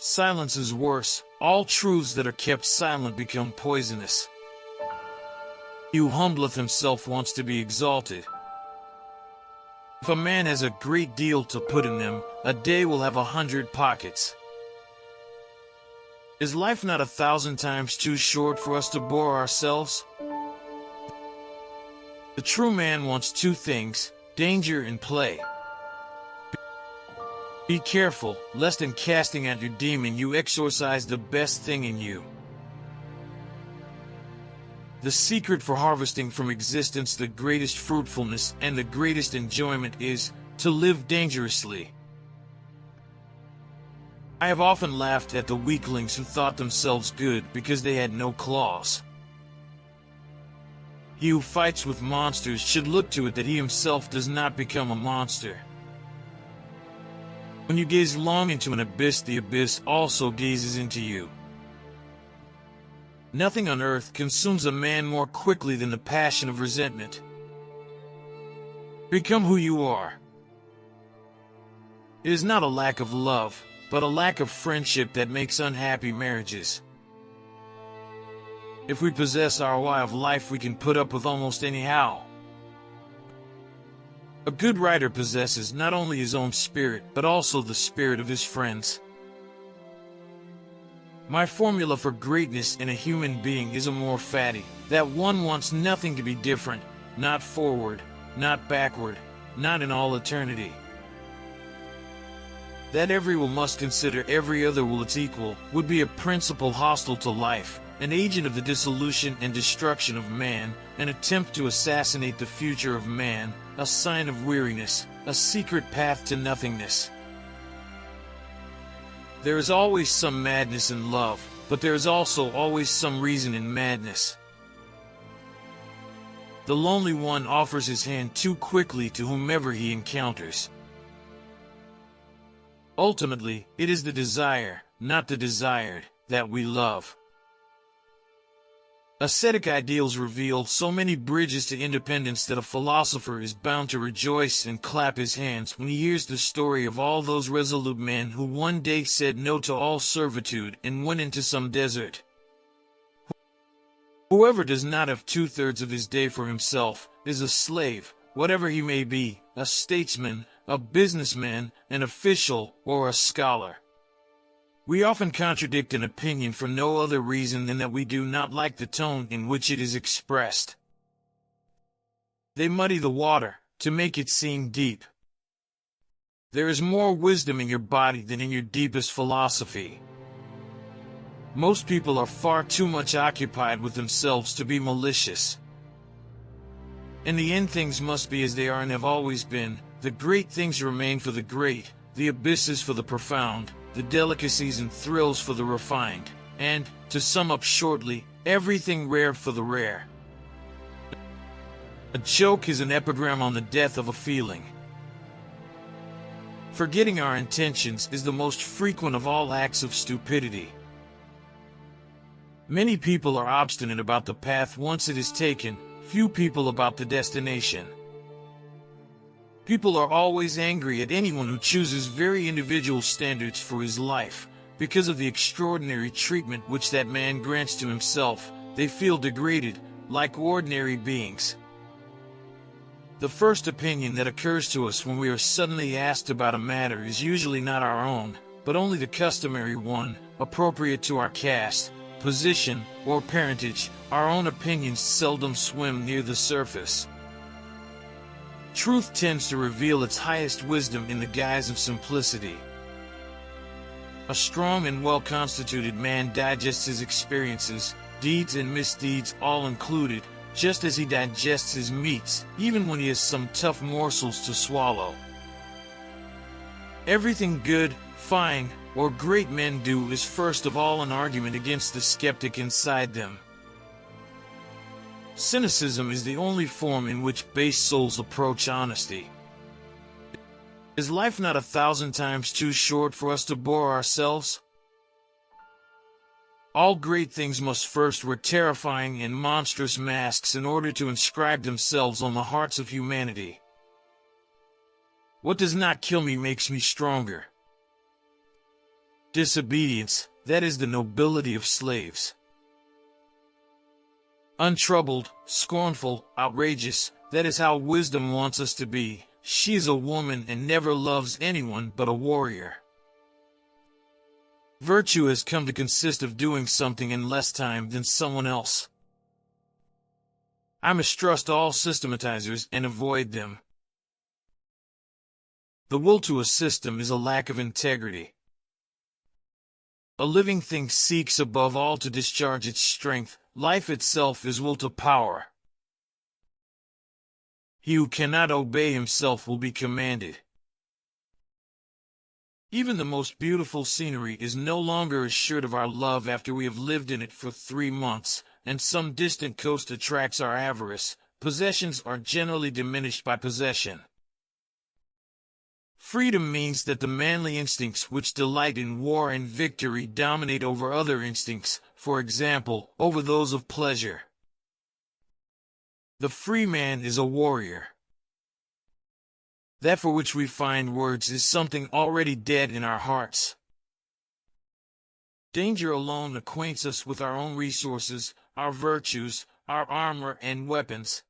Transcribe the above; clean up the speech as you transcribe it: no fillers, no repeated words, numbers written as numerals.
Silence is worse. All truths that are kept silent become poisonous. He who humbleth himself wants to be exalted. If a man has a great deal to put in them, a day will have 100 pockets. Is life not 1,000 times too short for us to bore ourselves? The true man wants two things, danger and play. Be careful, lest in casting out your demon you exorcise the best thing in you. The secret for harvesting from existence the greatest fruitfulness and the greatest enjoyment is to live dangerously. I have often laughed at the weaklings who thought themselves good because they had no claws. He who fights with monsters should look to it that he himself does not become a monster. When you gaze long into an abyss, the abyss also gazes into you. Nothing on earth consumes a man more quickly than the passion of resentment. Become who you are. It is not a lack of love, but a lack of friendship that makes unhappy marriages. If we possess our way of life, we can put up with almost anyhow. A good writer possesses not only his own spirit, but also the spirit of his friends. My formula for greatness in a human being is amor fati, that one wants nothing to be different, not forward, not backward, not in all eternity. That every will must consider every other will its equal, would be a principle hostile to life, an agent of the dissolution and destruction of man, an attempt to assassinate the future of man, a sign of weariness, a secret path to nothingness. There is always some madness in love, but there is also always some reason in madness. The lonely one offers his hand too quickly to whomever he encounters. Ultimately, it is the desire, not the desired, that we love. Ascetic ideals reveal so many bridges to independence that a philosopher is bound to rejoice and clap his hands when he hears the story of all those resolute men who one day said no to all servitude and went into some desert. Whoever does not have 2/3 of his day for himself is a slave, whatever he may be, a statesman, a businessman, an official, or a scholar. We often contradict an opinion for no other reason than that we do not like the tone in which it is expressed. They muddy the water, to make it seem deep. There is more wisdom in your body than in your deepest philosophy. Most people are far too much occupied with themselves to be malicious. In the end, things must be as they are and have always been. The great things remain for the great, the abysses for the profound, the delicacies and thrills for the refined, and, to sum up shortly, everything rare for the rare. A joke is an epigram on the death of a feeling. Forgetting our intentions is the most frequent of all acts of stupidity. Many people are obstinate about the path once it is taken, few people about the destination. People are always angry at anyone who chooses very individual standards for his life. Because of the extraordinary treatment which that man grants to himself, they feel degraded, like ordinary beings. The first opinion that occurs to us when we are suddenly asked about a matter is usually not our own, but only the customary one, appropriate to our caste, position, or parentage. Our own opinions seldom swim near the surface. Truth tends to reveal its highest wisdom in the guise of simplicity. A strong and well-constituted man digests his experiences, deeds and misdeeds all included, just as he digests his meats, even when he has some tough morsels to swallow. Everything good, fine, or great men do is first of all an argument against the skeptic inside them. Cynicism is the only form in which base souls approach honesty. Is life not 1,000 times too short for us to bore ourselves? All great things must first wear terrifying and monstrous masks in order to inscribe themselves on the hearts of humanity. What does not kill me makes me stronger. Disobedience, that is the nobility of slaves. Untroubled, scornful, outrageous, that is how wisdom wants us to be. She is a woman and never loves anyone but a warrior. Virtue has come to consist of doing something in less time than someone else. I mistrust all systematizers and avoid them. The will to a system is a lack of integrity. A living thing seeks above all to discharge its strength. Life itself is will to power. He who cannot obey himself will be commanded. Even the most beautiful scenery is no longer assured of our love after we have lived in it for 3 months, and some distant coast attracts our avarice. Possessions are generally diminished by possession. Freedom means that the manly instincts which delight in war and victory dominate over other instincts, for example, over those of pleasure. The free man is a warrior. That for which we find words is something already dead in our hearts. Danger alone acquaints us with our own resources, our virtues, our armor and weapons.